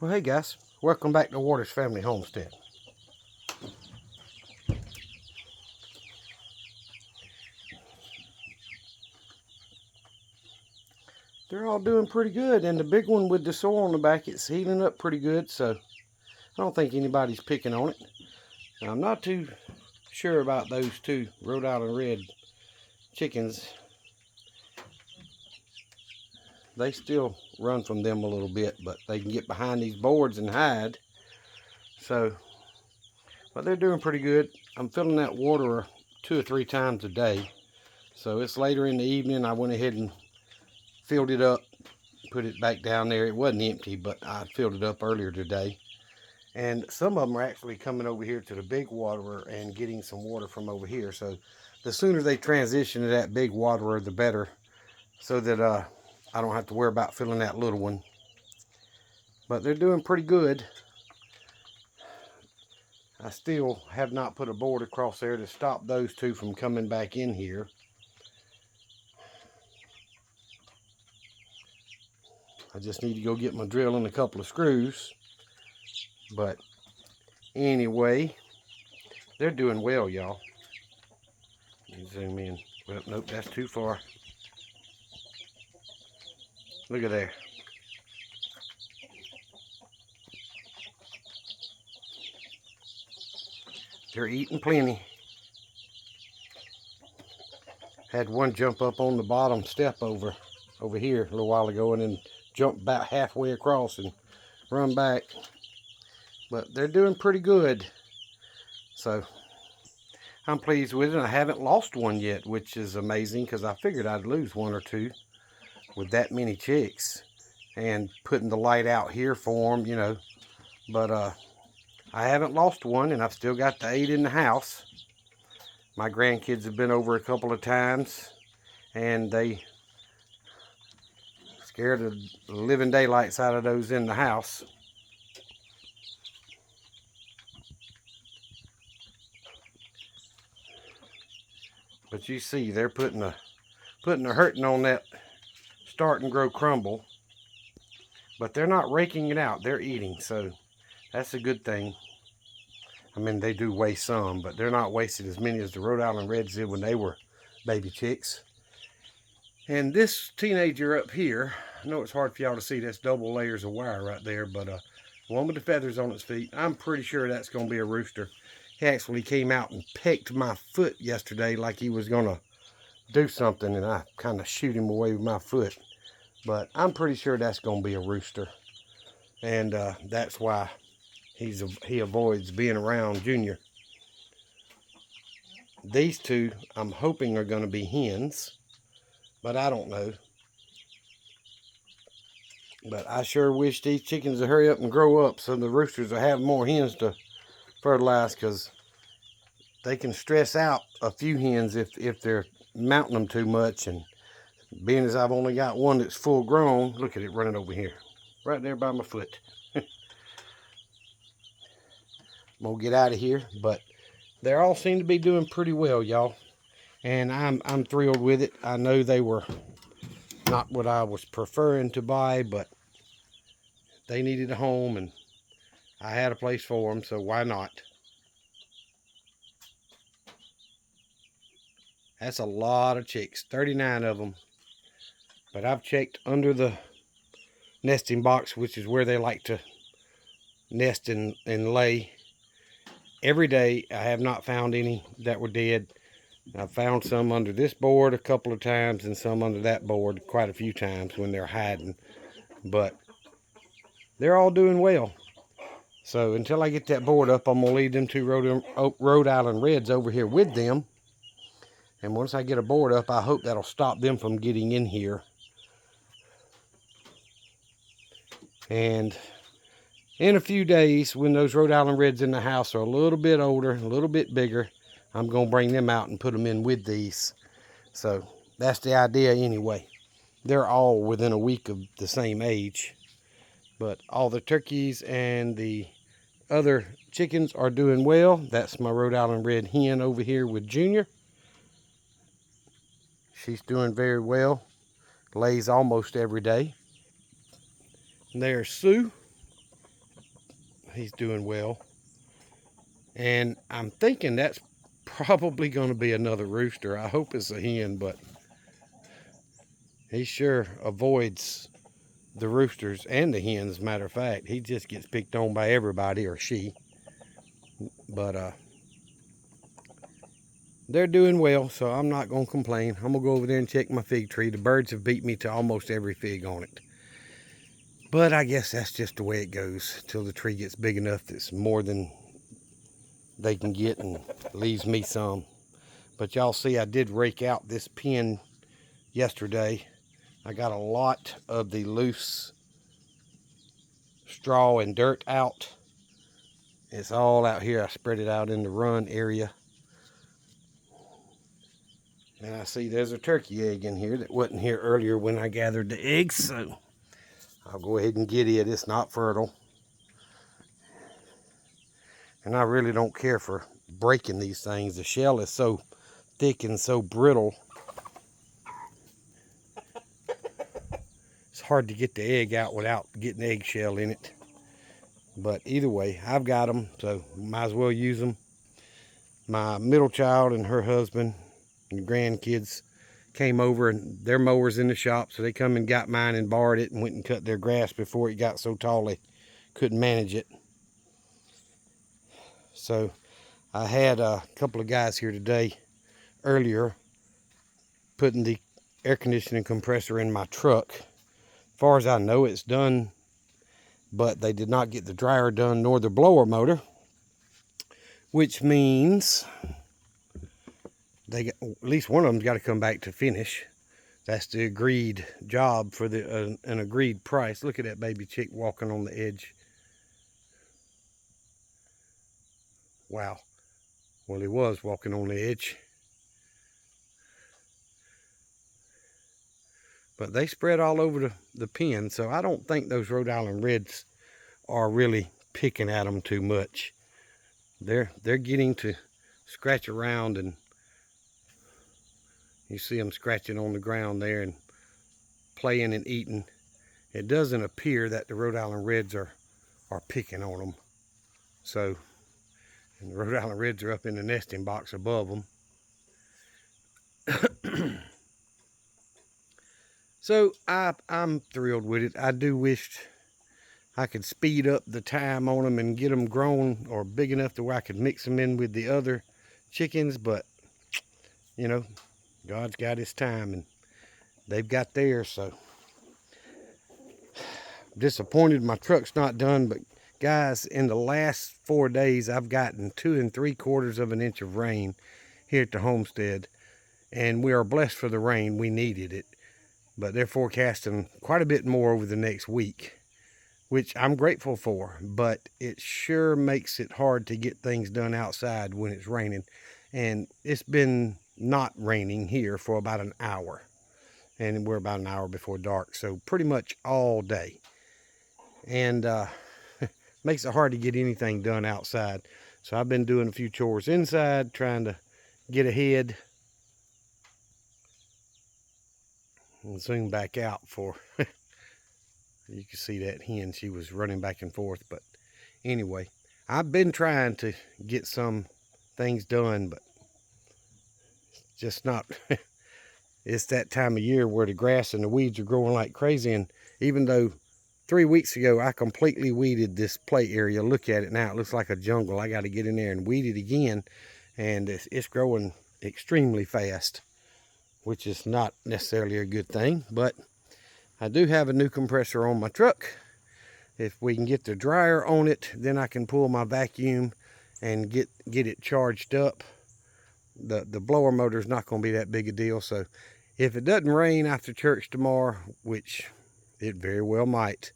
Well, hey guys, welcome back to Waters Family Homestead. They're all doing pretty good, and the big one with the sore on the back, it's healing up pretty good, so I don't think anybody's picking on it. Now, I'm not too sure about those two Rhode Island Red chickens. They still run from them a little bit, but they can get behind these boards and hide. But they're doing pretty good. I'm filling that water 2 or 3 times a day. So it's later in the evening. I went ahead and filled it up, put it back down there. It wasn't empty, but I filled it up earlier today. And some of them are actually coming over here to the big waterer and getting some water from over here. So the sooner they transition to that big waterer, the better, so that I don't have to worry about filling that little one. But they're doing pretty good. I still have not put a board across there to stop those two from coming back in here. I just need to go get my drill and a couple of screws. But anyway, they're doing well, y'all. Zoom in. Well, nope, that's too far. Look at there. They're eating plenty. Had one jump up on the bottom step over here a little while ago and then jump about halfway across and run back. But they're doing pretty good. So I'm pleased with it. I haven't lost one yet, which is amazing because I figured I'd lose one or two with that many chicks and putting the light out here for them, you know. But I haven't lost one, and I've still got the 8 in the house. My grandkids have been over a couple of times, and they scared the living daylights out of those in the house. But you see, they're putting a hurting on that start and grow crumble. But they're not raking it out. They're eating, so that's a good thing. I mean, they do waste some, but they're not wasting as many as the Rhode Island Reds did when they were baby chicks. And this teenager up here, I know it's hard for y'all to see, that's double layers of wire right there, but one with the feathers on its feet, I'm pretty sure that's going to be a rooster. He actually came out and pecked my foot yesterday like he was going to do something, and I kind of shoot him away with my foot. But I'm pretty sure that's going to be a rooster. And that's why he avoids being around Junior. These two, I'm hoping, are going to be hens. But I don't know. But I sure wish these chickens would hurry up and grow up so the roosters will have more hens to fertilize, because they can stress out a few hens if they're mounting them too much. And being as I've only got one that's full grown, look at it running over here, right there by my foot. I'm gonna get out of here, but they all seem to be doing pretty well, y'all, and I'm thrilled with it. I know they were not what I was preferring to buy, but they needed a home, and I had a place for them, so why not? That's a lot of chicks, 39 of them. But I've checked under the nesting box, which is where they like to nest and lay, every day. I have not found any that were dead. I've found some under this board a couple of times and some under that board quite a few times when they're hiding. But they're all doing well. So until I get that board up, I'm going to leave them two Rhode Island Reds over here with them. And once I get a board up, I hope that'll stop them from getting in here. And in a few days, when those Rhode Island Reds in the house are a little bit older, a little bit bigger, I'm going to bring them out and put them in with these. So that's the idea anyway. They're all within a week of the same age. But all the turkeys and the other chickens are doing well. That's my Rhode Island Red hen over here with Junior. She's doing very well. Lays almost every day. And there's Sue. he's doing well. And I'm thinking that's probably going to be another rooster. I hope it's a hen, but he sure avoids the roosters and the hens. Matter of fact, he just gets picked on by everybody, or she. But they're doing well, so I'm not going to complain. I'm going to go over there and check my fig tree. The birds have beat me to almost every fig on it. But I guess that's just the way it goes till the tree gets big enough that's more than they can get and leaves me some. But y'all see, I did rake out this pen yesterday. I got a lot of the loose straw and dirt out. It's all out here. I spread it out in the run area. And I see there's a turkey egg in here that wasn't here earlier when I gathered the eggs, so I'll go ahead and get it. It's not fertile. And I really don't care for breaking these things. The shell is so thick and so brittle. It's hard to get the egg out without getting eggshell in it. But either way, I've got them, so might as well use them. My middle child and her husband and grandkids came over, and their mower's in the shop, so they come and got mine and borrowed it and went and cut their grass before it got so tall they couldn't manage it. So I had a couple of guys here today earlier putting the air conditioning compressor in my truck. As far as I know, it's done, but they did not get the dryer done nor the blower motor, which means they got, at least one of them's got to come back to finish. That's the agreed job for the an agreed price. Look at that baby chick walking on the edge. Wow. Well, he was walking on the edge. But they spread all over the pen, so I don't think those Rhode Island Reds are really picking at them too much. They're getting to scratch around, and you see them scratching on the ground there and playing and eating. It doesn't appear that the Rhode Island Reds are picking on them. So, and the Rhode Island Reds are up in the nesting box above them. So I'm thrilled with it. I do wish I could speed up the time on them and get them grown or big enough to where I could mix them in with the other chickens, but you know, God's got his time and they've got theirs. So disappointed my truck's not done, but guys, in the last 4 days I've gotten 2 3/4 of an inch of rain here at the homestead, and we are blessed for the rain. We needed it, but they're forecasting quite a bit more over the next week, which I'm grateful for, but it sure makes it hard to get things done outside when it's raining. And it's been not raining here for about an hour, and we're about an hour before dark, so pretty much all day. And makes it hard to get anything done outside. So I've been doing a few chores inside, trying to get ahead. And zoom back out for you can see that hen, she was running back and forth. But anyway, I've been trying to get some things done, but just not it's that time of year where the grass and the weeds are growing like crazy. And even though 3 weeks ago I completely weeded this play area, look at it now, it looks like a jungle. I got to get in there and weed it again, and it's growing extremely fast, which is not necessarily a good thing. But I do have a new compressor on my truck. If we can get the dryer on it, then I can pull my vacuum and get it charged up. The blower motor is not going to be that big a deal. So if it doesn't rain after church tomorrow, which it very well might,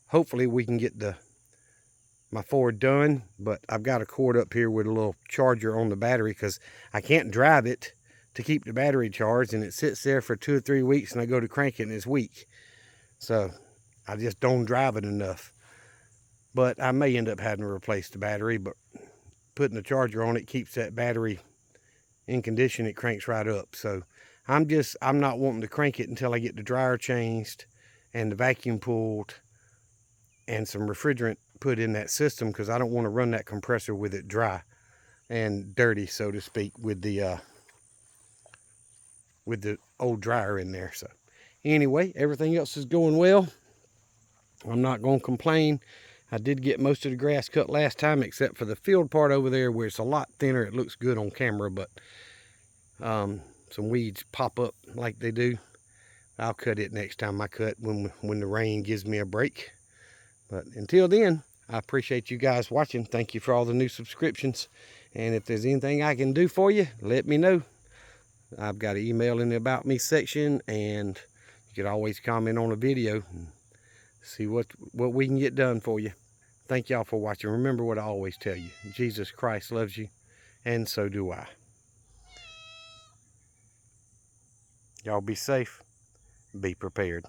hopefully we can get my Ford done. But I've got a cord up here with a little charger on the battery, because I can't drive it to keep the battery charged, and it sits there for 2 or 3 weeks, and I go to crank it and it's weak. So I just don't drive it enough. But I may end up having to replace the battery, but putting a charger on it keeps that battery in condition. It cranks right up. So I'm not wanting to crank it until I get the dryer changed and the vacuum pulled and some refrigerant put in that system, because I don't want to run that compressor with it dry and dirty, so to speak, with the old dryer in there. So anyway, everything else is going well. I'm not going to complain. I did get most of the grass cut last time, except for the field part over there where it's a lot thinner. It looks good on camera, but some weeds pop up like they do. I'll cut it next time I cut, when the rain gives me a break. But until then, I appreciate you guys watching. Thank you for all the new subscriptions. And if there's anything I can do for you, let me know. I've got an email in the About Me section, and you can always comment on a video and see what we can get done for you. Thank y'all for watching. Remember what I always tell you. Jesus Christ loves you, and so do I. Y'all be safe. Be prepared.